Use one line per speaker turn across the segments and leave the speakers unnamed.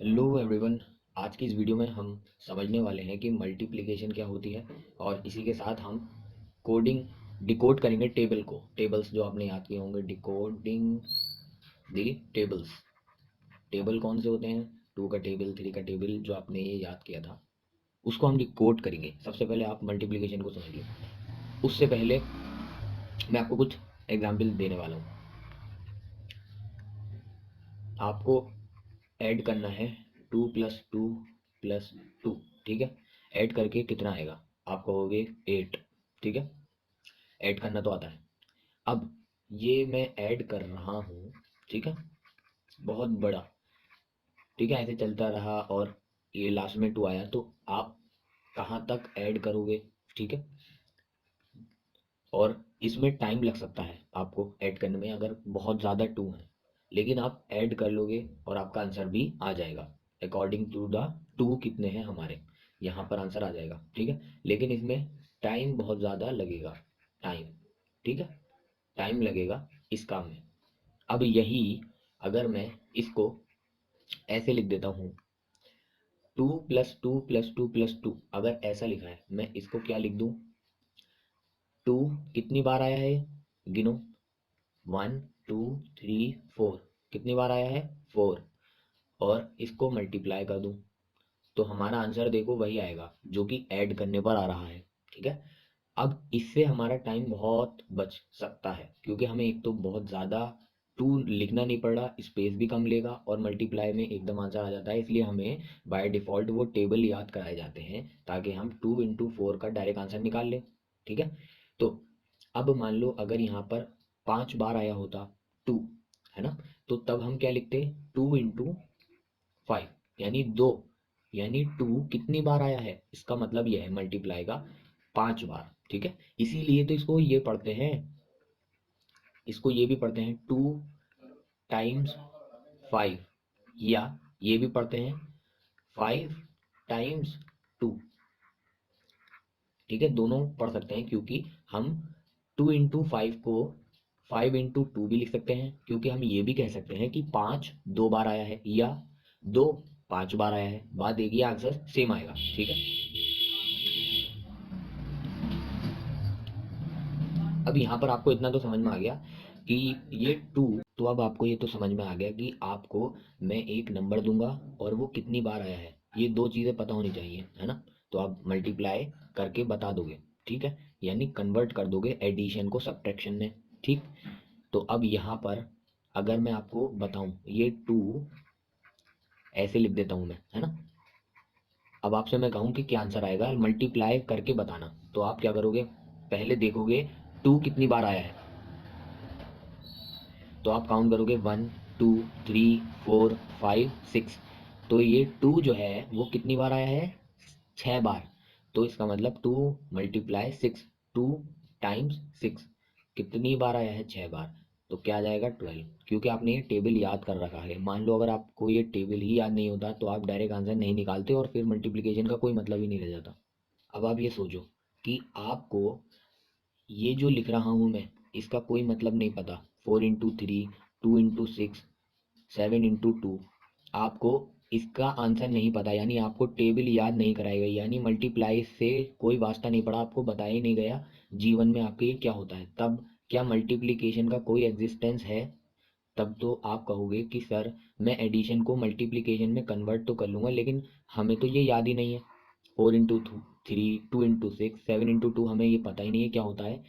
Hello everyone. आज की इस वीडियो में हम समझने वाले हैं कि मल्टीप्लिकेशन क्या होती है और इसी के साथ हम कोडिंग डिकोड करेंगे टेबल को। टेबल्स जो आपने याद किए होंगे, डिकोडिंग दी टेबल्स। टेबल कौन से होते हैं? टू का टेबल, थ्री का टेबल, जो आपने ये याद किया था उसको हम डिकोड करेंगे। सबसे पहले आप मल्टीप्लिकेशन को समझिए। उससे पहले मैं आपको कुछ एग्जाम्पल देने वाला हूँ। आपको ऐड करना है two plus two plus two. ठीक है, ऐड करके कितना आएगा? आप कहोगे 8। ठीक है, ऐड करना तो आता है। अब ये मैं ऐड कर रहा हूँ, ठीक है, बहुत बड़ा। ठीक है, ऐसे चलता रहा और ये लास्ट में 2 आया, तो आप कहाँ तक ऐड करोगे? ठीक है, और इसमें टाइम लग सकता है आपको ऐड करने में अगर बहुत ज़्यादा 2 है, लेकिन आप ऐड कर लोगे और आपका आंसर भी आ जाएगा अकॉर्डिंग टू द 2 कितने हैं हमारे, यहाँ पर आंसर आ जाएगा। ठीक है, लेकिन इसमें टाइम बहुत ज़्यादा लगेगा। टाइम, ठीक है, टाइम लगेगा इस काम में। अब यही अगर मैं इसको ऐसे लिख देता हूँ, two plus two plus two plus two, अगर ऐसा लिखा है, मैं इसको क्या लिख दूँ? टू कितनी बार आया है? गिनो, 1 2 3 4। कितनी बार आया है? 4। और इसको मल्टीप्लाई कर दूं तो हमारा आंसर देखो वही आएगा जो कि ऐड करने पर आ रहा है। ठीक है, अब इससे हमारा टाइम बहुत बच सकता है क्योंकि हमें एक तो बहुत ज़्यादा 2 लिखना नहीं पड़ रहा, स्पेस भी कम लेगा और मल्टीप्लाई में एकदम आंसर आ जाता है। इसलिए हमें बाय डिफ़ॉल्ट वो टेबल याद कराए जाते हैं ताकि हम 2 × 4 का डायरेक्ट आंसर निकाल लें। ठीक है, तो अब मान लो अगर यहाँ पर 5 बार आया होता 2, है ना, तो तब हम क्या लिखते? 2 × 5 यानी 2, यानी 2 कितनी बार आया है, इसका मतलब यह है मल्टीप्लाई का 5 बार। ठीक है, इसीलिए तो इसको ये पढ़ते हैं, इसको ये भी पढ़ते हैं 2 × 5, या ये भी पढ़ते हैं 5 × 2। ठीक है, दोनों पढ़ सकते हैं क्योंकि हम 2 × 5 को 5 × 2 भी लिख सकते हैं, क्योंकि हम ये भी कह सकते हैं कि 5 2 बार आया है या 2 5 बार आया है, बात एक ही, आंसर सेम आएगा। ठीक है, अब यहाँ पर आपको इतना तो समझ में आ गया कि ये 2, तो अब आपको ये तो समझ में आ गया कि आपको मैं एक नंबर दूंगा और वो कितनी बार आया है, ये 2 चीज़ें पता होनी चाहिए, है ना। तो आप मल्टीप्लाई करके बता दोगे, ठीक है, यानी कन्वर्ट कर दोगे एडिशन को सब्ट्रैक्शन में। ठीक, तो अब यहाँ पर अगर मैं आपको बताऊं ये 2 ऐसे लिख देता हूँ मैं, है ना। अब आपसे मैं कहूँ कि क्या आंसर आएगा, मल्टीप्लाई करके बताना, तो आप क्या करोगे? पहले देखोगे 2 कितनी बार आया है, तो आप काउंट करोगे 1 2 3 4 5 6। तो ये 2 जो है वो कितनी बार आया है? 6 बार। तो इसका मतलब 2 × 6, 2 × 6 कितनी बार आया है? 6 बार। तो क्या आ जाएगा? 12, क्योंकि आपने ये टेबल याद कर रखा है। मान लो अगर आपको ये टेबल ही याद नहीं होता तो आप डायरेक्ट आंसर नहीं निकालते और फिर मल्टीप्लिकेशन का कोई मतलब ही नहीं रह जाता। अब आप ये सोचो कि आपको ये जो लिख रहा हूँ मैं, इसका कोई मतलब नहीं पता। 4 × 3, 2 × 6, 7 × 2, आपको इसका आंसर नहीं पता, यानी आपको टेबल याद नहीं कराई गई, यानी मल्टीप्लाई से कोई वास्ता नहीं पड़ा, आपको बताया ही नहीं गया जीवन में आपके ये क्या होता है। तब क्या मल्टीप्लिकेशन का कोई एग्जिस्टेंस है? तब तो आप कहोगे कि सर मैं एडिशन को मल्टीप्लिकेशन में कन्वर्ट तो कर लूँगा, लेकिन हमें तो ये याद ही नहीं है। 4 × 3, 2 × 6, 7 × 2, हमें ये पता ही नहीं है क्या होता है।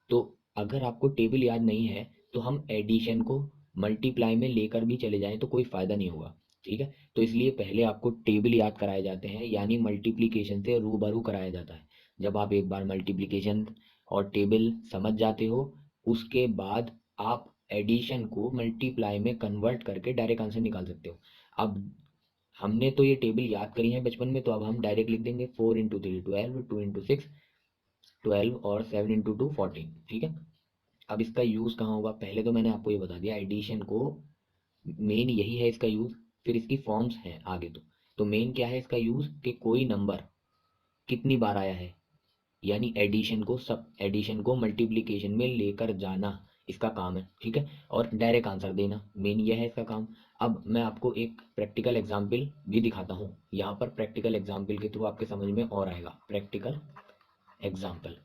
तो अगर आपको टेबल याद नहीं है तो हम एडिशन को मल्टीप्लाई में लेकर भी चले जाएं तो कोई फ़ायदा नहीं होगा। ठीक है, तो इसलिए पहले आपको टेबल याद कराए जाते हैं, यानी मल्टीप्लिकेशन से रूबरू कराया जाता है। जब आप एक बार मल्टीप्लिकेशन और टेबल समझ जाते हो, उसके बाद आप एडिशन को मल्टीप्लाई में कन्वर्ट करके डायरेक्ट आंसर निकाल सकते हो। अब हमने तो ये टेबल याद करी है बचपन में, तो अब हम डायरेक्ट लिख देंगे 4 × 3 12, 2 × 6 12 और 7 × 2 14। ठीक है, अब इसका यूज़ कहाँ होगा? पहले तो मैंने आपको ये बता दिया एडिशन को मेन यही है इसका यूज़। फिर इसकी फॉर्म्स हैं आगे। तो मेन क्या है इसका यूज़ कि कोई नंबर कितनी बार आया है, यानी एडिशन को सब एडिशन को मल्टीप्लिकेशन में लेकर जाना। इसका काम है, ठीक है। और डायरेक्ट आंसर देना, मेन ये है इसका काम। अब मैं आपको एक प्रैक्टिकल एग्जाम्पल भी दिखाता हूँ, यहाँ पर प्रैक्टिकल एग्जाम्पल के थ्रू आपके समझ में और आएगा। प्रैक्टिकल एग्जाम्पल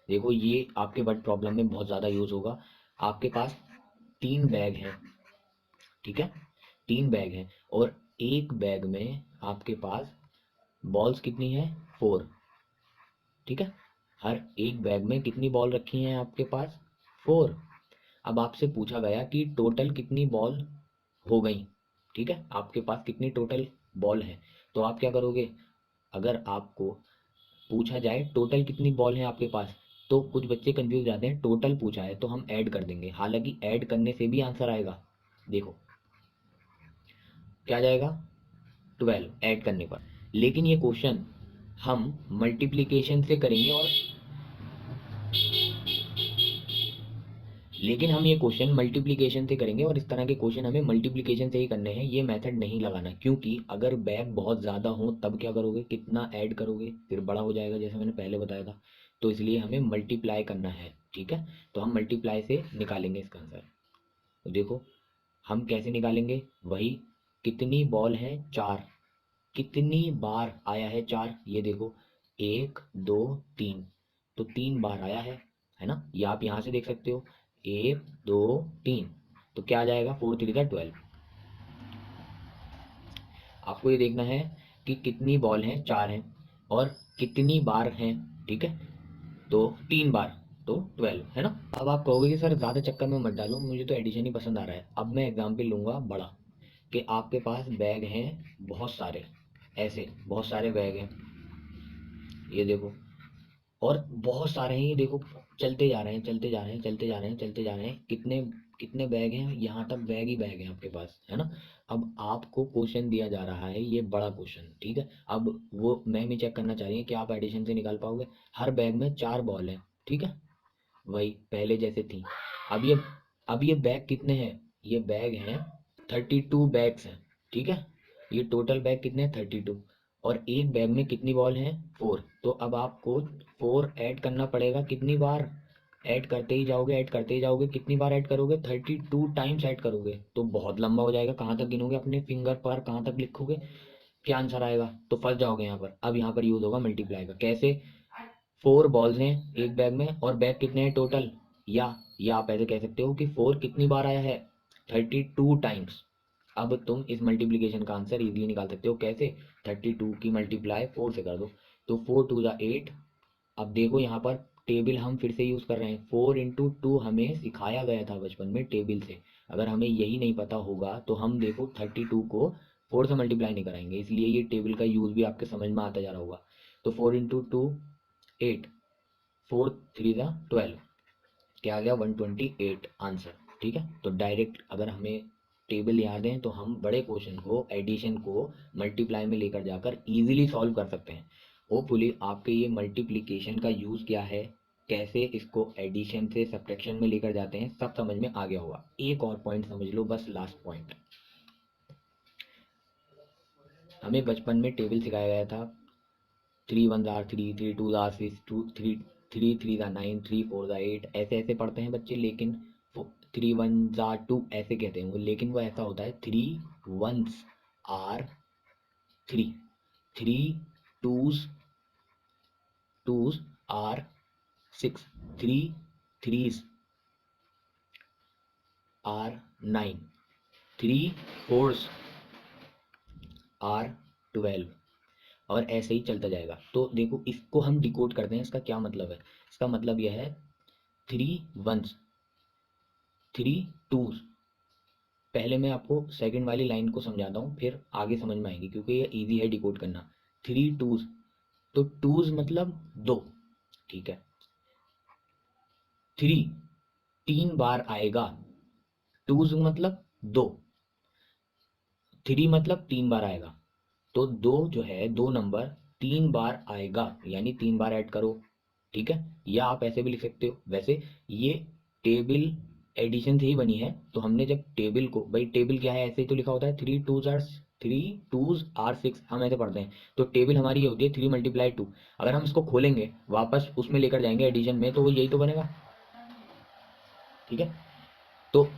देखो, ये आपके वर्ड प्रॉब्लम में बहुत ज़्यादा यूज होगा। आपके पास 3 बैग हैं, ठीक है, 3 बैग हैं, और एक बैग में आपके पास बॉल्स कितनी है, 4, ठीक है। हर एक बैग में कितनी बॉल रखी हैं आपके पास, 4। अब आपसे पूछा गया कि टोटल कितनी बॉल हो गई, ठीक है, आपके पास कितनी टोटल बॉल है। तो आप क्या करोगे, अगर आपको पूछा जाए टोटल कितनी बॉल है आपके पास, तो कुछ बच्चे कंफ्यूज जाते हैं, टोटल पूछा है तो हम ऐड कर देंगे, हालांकि ऐड करने से भी आंसर आएगा। देखो क्या आ जाएगा, 12 ऐड करने पर। लेकिन ये क्वेश्चन हम मल्टीप्लिकेशन से करेंगे, और लेकिन हम ये क्वेश्चन मल्टीप्लिकेशन से करेंगे, और इस तरह के क्वेश्चन हमें मल्टीप्लिकेशन से ही करने हैं, ये मेथड नहीं लगाना। क्योंकि अगर बैग बहुत ज़्यादा हो तब क्या करोगे, कितना ऐड करोगे, फिर बड़ा हो जाएगा, जैसे मैंने पहले बताया था। तो इसलिए हमें मल्टीप्लाई करना है, ठीक है। तो हम मल्टीप्लाई से निकालेंगे इसका आंसर। तो देखो हम कैसे निकालेंगे, वही, कितनी बॉल है, 4, कितनी बार आया है 4, ये देखो 1 2 3, तो 3 बार आया है ना, ये आप यहाँ से देख सकते हो, 1 2 3, तो क्या आ जाएगा, 4 3 12। आपको ये देखना है कि कितनी बॉल हैं, 4 हैं, और कितनी बार हैं, ठीक है, तो 3 बार, तो 12 है ना। अब आप कहोगे कि सर ज़्यादा चक्कर में मत डालो, मुझे तो एडिशन ही पसंद आ रहा है। अब मैं एग्जाम्पल लूँगा बड़ा, कि आपके पास बैग हैं बहुत सारे, ऐसे बहुत सारे बैग हैं, ये देखो, और बहुत सारे हैं, ये देखो, चलते जा रहे हैं, चलते जा रहे हैं, चलते जा रहे हैं, चलते जा रहे हैं, कितने कितने बैग हैं, यहाँ तक बैग ही बैग हैं आपके पास, है ना। अब आपको क्वेश्चन दिया जा रहा है, ये बड़ा क्वेश्चन, ठीक है। अब वो मैम ही चेक करना चाह रही है कि आप एडिशन से निकाल पाओगे। हर बैग में 4 बॉल है, ठीक है, वही पहले जैसे थी। अब ये अब ये बैग कितने हैं, ये बैग हैं 32 बैग्स हैं, ठीक है। ये टोटल बैग कितने हैं, 32, और एक बैग में कितनी बॉल हैं, 4। तो अब आपको 4 ऐड करना पड़ेगा, कितनी बार, ऐड करते ही जाओगे, ऐड करते ही जाओगे, कितनी बार ऐड करोगे, 32 टाइम्स ऐड करोगे, तो बहुत लंबा हो जाएगा। कहाँ तक गिनोगे अपने फिंगर पर, कहाँ तक लिखोगे, क्या आंसर आएगा, तो फंस जाओगे यहाँ पर। अब यहाँ पर यूज होगा मल्टीप्लाई का, कैसे, 4 बॉल्स हैं एक बैग में, और बैग कितने हैं टोटल, या आप ऐसे कह सकते हो कि 4 कितनी बार आया है, 32 टाइम्स। अब तुम इस मल्टीप्लिकेशन का आंसर इजीली निकाल सकते हो, कैसे, 32 की मल्टीप्लाई 4 से कर दो, तो 4 2 8। अब देखो यहाँ पर टेबल हम फिर से यूज़ कर रहे हैं, 4 × 2 हमें सिखाया गया था बचपन में टेबल से। अगर हमें यही नहीं पता होगा तो हम देखो 32 को 4 से मल्टीप्लाई नहीं कराएंगे, इसलिए ये टेबल का यूज़ भी आपके समझ में आता जा रहा होगा। तो 4 × 2 8, 4 3 12, क्या आ गया, 128 आंसर, ठीक है। तो डायरेक्ट अगर हमें टेबल याद है तो हम बड़े क्वेश्चन को, एडिशन को मल्टीप्लाई में लेकर जाकर इजीली सॉल्व कर सकते हैं। होपफुली आपके ये मल्टीप्लिकेशन का यूज़ क्या है, कैसे इसको एडिशन से सब्ट्रैक्शन में लेकर जाते हैं, सब समझ में आ गया होगा। एक और पॉइंट समझ लो, बस लास्ट पॉइंट। हमें बचपन में टेबल सिखाया गया था, 3 1 3, 3 2 6, 3 3 9, 3 4 8, ऐसे ऐसे पढ़ते हैं बच्चे, लेकिन 3 1 2 ऐसे कहते हैं वो, लेकिन वो ऐसा होता है, 3 1 आर 3, 3 2 आर 6, 3 3 आर 9, 3 4 आर 12, और ऐसे ही चलता जाएगा। तो देखो इसको हम डिकोड करते हैं, इसका क्या मतलब है, इसका मतलब यह है, 3 1s 3 2s। पहले मैं आपको सेकंड वाली लाइन को समझाता हूँ, फिर आगे समझ में आएगी, क्योंकि ये इजी है डिकोड करना। 3 2s, तो 2s मतलब 2, ठीक है। 3 3 बार आएगा, 2s मतलब 2, 3 मतलब 3 बार आएगा, तो 2 जो है, 2 नंबर 3 बार आएगा, यानी 3 बार ऐड करो, ठीक है। या आप ऐसे भी लिख सकते हो, वैसे ये टेबल एडिशन से ही बनी है, तो हमने जब टेबल को, भाई टेबल क्या है, ऐसे ही तो लिखा होता है, 3 2s आर 6, हम ऐसे पढ़ते हैं। तो टेबल हमारी ये होती है 3 × 2। अगर हम इसको खोलेंगे वापस उसमें लेकर जाएंगे एडिशन में, तो वो यही तो बनेगा। ठीक है। तो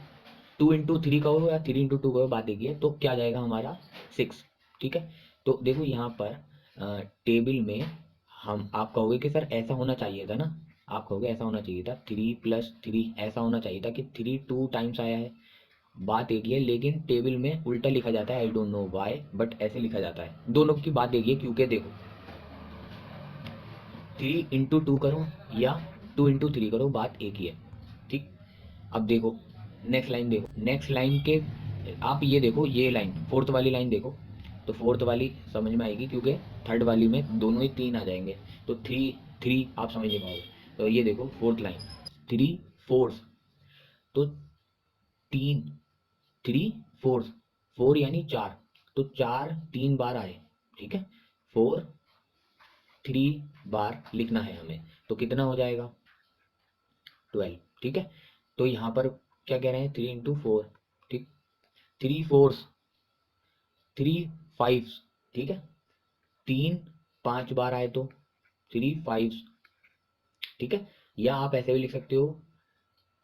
2 into 3 कहो या 3 into 2 कहो, बात एक ही है। तो क्या जाएगा हमारा 6। ठीक है। तो देखो यहाँ पर टेबल में हम, आप कहोगे कि सर ऐसा होना चाहिए था ना, आप कहोगे ऐसा होना चाहिए था 3+3 ऐसा होना चाहिए था कि 3 2 टाइम्स आया है, बात एक ही है। लेकिन टेबल में उल्टा लिखा जाता है, I don't know why, but ऐसे लिखा जाता है। दोनों की बात एक ही है, क्योंकि देखो 3 into 2 करो या 2 into 3 करो, बात एक ही है। ठीक। अब देखो नेक्स्ट लाइन, देखो नेक्स्ट लाइन के, आप ये देखो ये लाइन, फोर्थ वाली लाइन देखो, तो फोर्थ वाली समझ में आएगी क्योंकि थर्ड वाली में दोनों ही 3 आ जाएंगे, तो 3 3 आप समझ नहीं पाओगे। तो ये देखो फोर्थ लाइन, 3 4, तो 3 3 4, 4 यानी 4, तो 4 3 बार आए। ठीक है। 4 3 बार लिखना है हमें, तो कितना हो जाएगा 12। ठीक है। तो यहाँ पर क्या कह रहे हैं, 3 into 4। ठीक। 3 4s 3 5s। ठीक है। 3 5 बार आए तो 3 5s। ठीक है। या आप ऐसे भी लिख सकते हो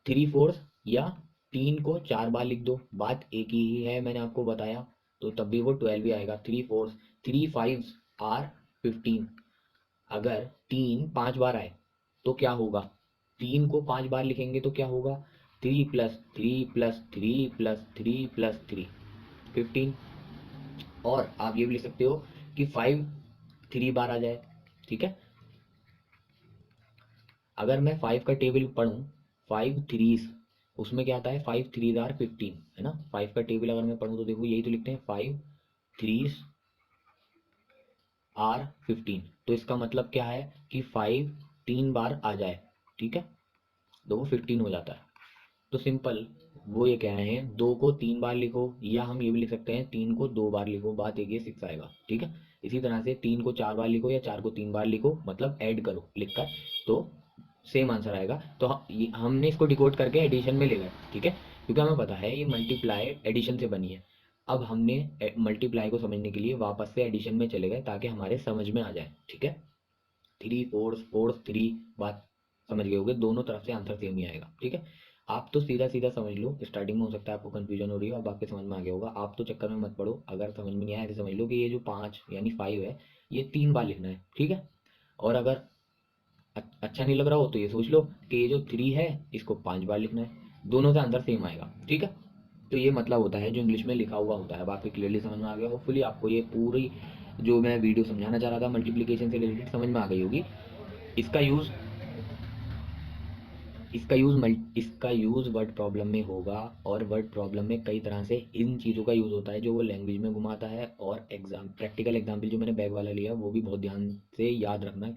3 4s, या 3 को 4 बार लिख दो, बात एक ही है, मैंने आपको बताया। तो तब भी वो 12 ही आएगा। 3 4s 3 5s आर 15। अगर 3 5 बार आए तो क्या होगा, 3 को 5 बार लिखेंगे तो क्या होगा, 3+3+3+3+3 15। और आप ये भी लिख सकते हो कि 5 3 बार आ जाए। ठीक है। अगर मैं 5 का टेबल पढ़ूं, 5 3s, उसमें क्या आता है, 5 3s are 15, है ना। 5 का टेबल अगर मैं पढ़ूं तो देखो यही तो लिखते हैं, 5 3s are 15। तो इसका मतलब क्या है कि 5 3 बार आ जाए। ठीक है। तो वो 15 हो जाता है। तो सिंपल वो ये कह रहे हैं, 2 को 3 बार लिखो, या हम ये भी लिख सकते हैं 3 को 2 बार लिखो, बात एक ही, 6 आएगा। ठीक है। इसी तरह से 3 को 4 बार लिखो या 4 को 3 बार लिखो, मतलब ऐड करो लिखकर, तो सेम आंसर आएगा। तो हमने इसको डिकोड करके एडिशन में ले गए। ठीक है। क्योंकि हमें पता है ये मल्टीप्लाई एडिशन से बनी है। अब हमने मल्टीप्लाई को समझने के लिए वापस से एडिशन में चले गए, ताकि हमारे समझ में आ जाए। ठीक है। 3 4 4 3, बात समझ गए होगे, दोनों तरफ से आंसर सेम ही आएगा। ठीक है। आप तो सीधा सीधा समझ लो, स्टार्टिंग में हो सकता है आपको कंफ्यूजन हो रही हो, अब आपके समझ में आ गया होगा। आप तो चक्कर में मत पड़ो, अगर समझ में नहीं आया तो समझ लो कि ये जो 5 यानी 5 है, ये 3 बार लिखना है। ठीक है। और अगर अच्छा नहीं लग रहा हो तो ये सोच लो कि ये जो 3 है इसको 5 बार लिखना है, दोनों का आंसर सेम आएगा। ठीक है। तो ये मतलब होता है जो इंग्लिश में लिखा हुआ होता है। अब आपको क्लियरली समझ में आ गया, होपफुली आपको ये पूरी जो मैं वीडियो समझाना चाह रहा था मल्टीप्लिकेशन से रिलेटेड समझ में आ गई होगी। इसका यूज़ इसका यूज़ वर्ड प्रॉब्लम में होगा, और वर्ड प्रॉब्लम में कई तरह से इन चीज़ों का यूज़ होता है जो वो लैंग्वेज में घुमाता है। और एग्जाम प्रैक्टिकल एग्जाम्पल जो मैंने बैग वाला लिया वो भी बहुत ध्यान से याद रखना।